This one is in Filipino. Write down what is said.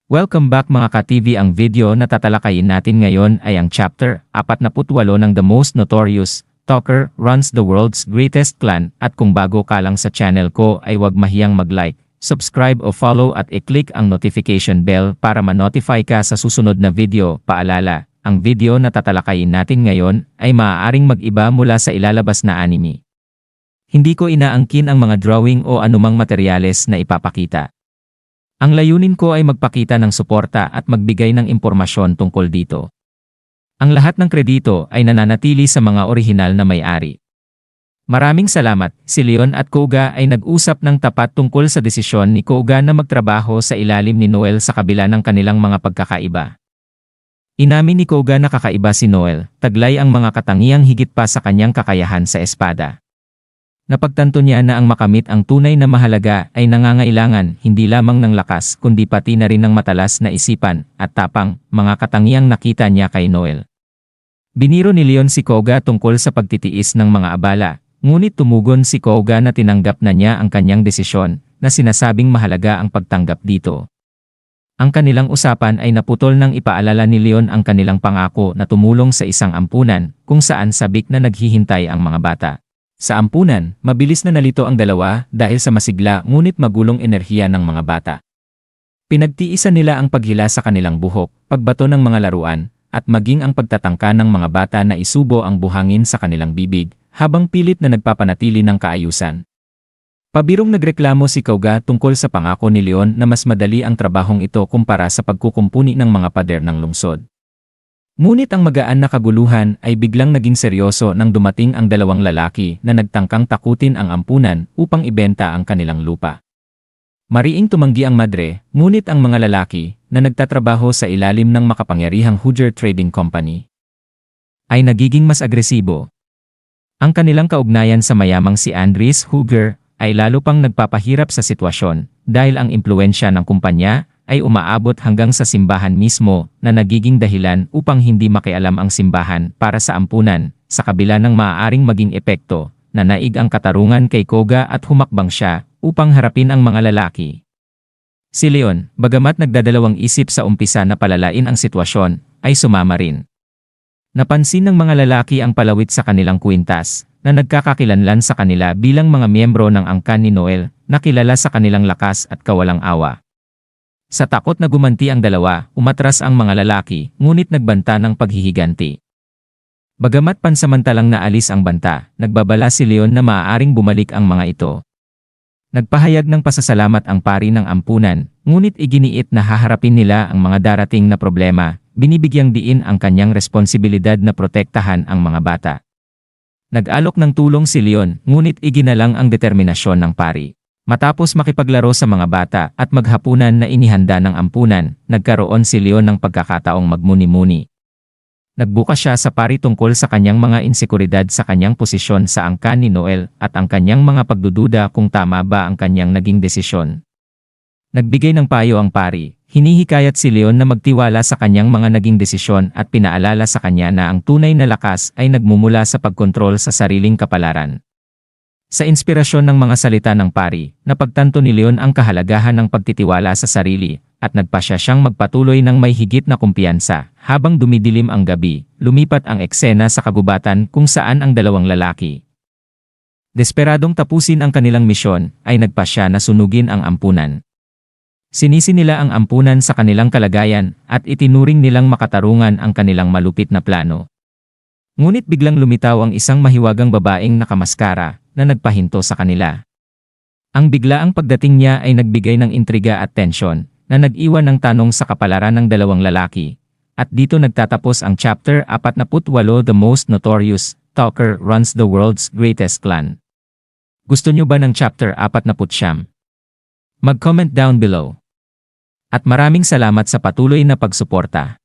Welcome back mga ka-TV. Ang video na tatalakayin natin ngayon ay ang chapter 48 ng The Most Notorious Talker Runs the World's Greatest Clan. At kung bago ka lang sa channel ko ay huwag mahiyang mag-like, subscribe o follow at i-click ang notification bell para ma-notify ka sa susunod na video. Paalala, ang video na tatalakayin natin ngayon ay maaaring mag-iba mula sa ilalabas na anime. Hindi ko inaangkin ang mga drawing o anumang materyales na ipapakita. Ang layunin ko ay magpakita ng suporta at magbigay ng impormasyon tungkol dito. Ang lahat ng kredito ay nananatili sa mga orihinal na may-ari. Maraming salamat. Si Leon at Koga ay nag-usap ng tapat tungkol sa desisyon ni Koga na magtrabaho sa ilalim ni Noel sa kabila ng kanilang mga pagkakaiba. Inamin ni Koga na kakaiba si Noel, taglay ang mga katangiang higit pa sa kanyang kakayahan sa espada. Napagtanto niya na ang makamit ang tunay na mahalaga ay nangangailangan hindi lamang ng lakas kundi pati na rin ng matalas na isipan at tapang, mga katangiang nakita niya kay Noel. Biniro ni Leon si Koga tungkol sa pagtitiis ng mga abala, ngunit tumugon si Koga na tinanggap na niya ang kanyang desisyon, na sinasabing mahalaga ang pagtanggap dito. Ang kanilang usapan ay naputol nang ipaalala ni Leon ang kanilang pangako na tumulong sa isang ampunan, kung saan sabik na naghihintay ang mga bata. Sa ampunan, mabilis na nalito ang dalawa dahil sa masigla ngunit magulong enerhiya ng mga bata. Pinagtiisan nila ang paghila sa kanilang buhok, pagbato ng mga laruan, at maging ang pagtatangka ng mga bata na isubo ang buhangin sa kanilang bibig, habang pilit na nagpapanatili ng kaayusan. Pabirong nagreklamo si Koga tungkol sa pangako ni Leon na mas madali ang trabahong ito kumpara sa pagkukumpuni ng mga pader ng lungsod. Ngunit ang magaan na kaguluhan ay biglang naging seryoso nang dumating ang dalawang lalaki na nagtangkang takutin ang ampunan upang ibenta ang kanilang lupa. Mariing tumanggi ang madre, ngunit ang mga lalaki na nagtatrabaho sa ilalim ng makapangyarihang Hooger Trading Company ay nagiging mas agresibo. Ang kanilang kaugnayan sa mayamang si Andres Hooger ay lalo pang nagpapahirap sa sitwasyon dahil ang impluwensya ng kumpanya ay umaabot hanggang sa simbahan mismo na nagiging dahilan upang hindi makialam ang simbahan para sa ampunan, sa kabila ng maaaring maging epekto, na naig ang katarungan kay Koga at humakbang siya upang harapin ang mga lalaki. Si Leon, bagamat nagdadalawang isip sa umpisa na palalain ang sitwasyon, ay sumama rin. Napansin ng mga lalaki ang palawit sa kanilang kwintas, na nagkakakilanlan sa kanila bilang mga miyembro ng angkan ni Noel, na kilala sa kanilang lakas at kawalang awa. Sa takot na gumanti ang dalawa, umatras ang mga lalaki, ngunit nagbanta ng paghihiganti. Bagamat pansamantalang naalis ang banta, nagbabala si Leon na maaaring bumalik ang mga ito. Nagpahayag ng pasasalamat ang pari ng ampunan, ngunit iginiit na haharapin nila ang mga darating na problema, binibigyang diin ang kanyang responsibilidad na protektahan ang mga bata. Nag-alok ng tulong si Leon, ngunit iginalang ang determinasyon ng pari. Matapos makipaglaro sa mga bata at maghapunan na inihanda ng ampunan, nagkaroon si Leon ng pagkakataong magmuni-muni. Nagbukas siya sa pari tungkol sa kanyang mga insekuridad sa kanyang posisyon sa angkan ni Noel at ang kanyang mga pagdududa kung tama ba ang kanyang naging desisyon. Nagbigay ng payo ang pari, hinihikayat si Leon na magtiwala sa kanyang mga naging desisyon at pinaalala sa kanya na ang tunay na lakas ay nagmumula sa pagkontrol sa sariling kapalaran. Sa inspirasyon ng mga salita ng pari, napagtanto ni Leon ang kahalagahan ng pagtitiwala sa sarili, at nagpasya siyang magpatuloy ng may higit na kumpiyansa. Habang dumidilim ang gabi, lumipat ang eksena sa kagubatan kung saan ang dalawang lalaki, desperadong tapusin ang kanilang misyon, ay nagpasya na sunugin ang ampunan. Sinisi nila ang ampunan sa kanilang kalagayan, at itinuring nilang makatarungan ang kanilang malupit na plano. Ngunit biglang lumitaw ang isang mahiwagang babaeng nakamaskara, na nagpahinto sa kanila. Ang biglaang pagdating niya ay nagbigay ng intriga at tensyon, na nag-iwan ng tanong sa kapalaran ng dalawang lalaki. At dito nagtatapos ang chapter 48, The Most Notorious Talker Runs the World's Greatest Clan. Gusto nyo ba ng chapter 49? Mag-comment down below. At maraming salamat sa patuloy na pagsuporta.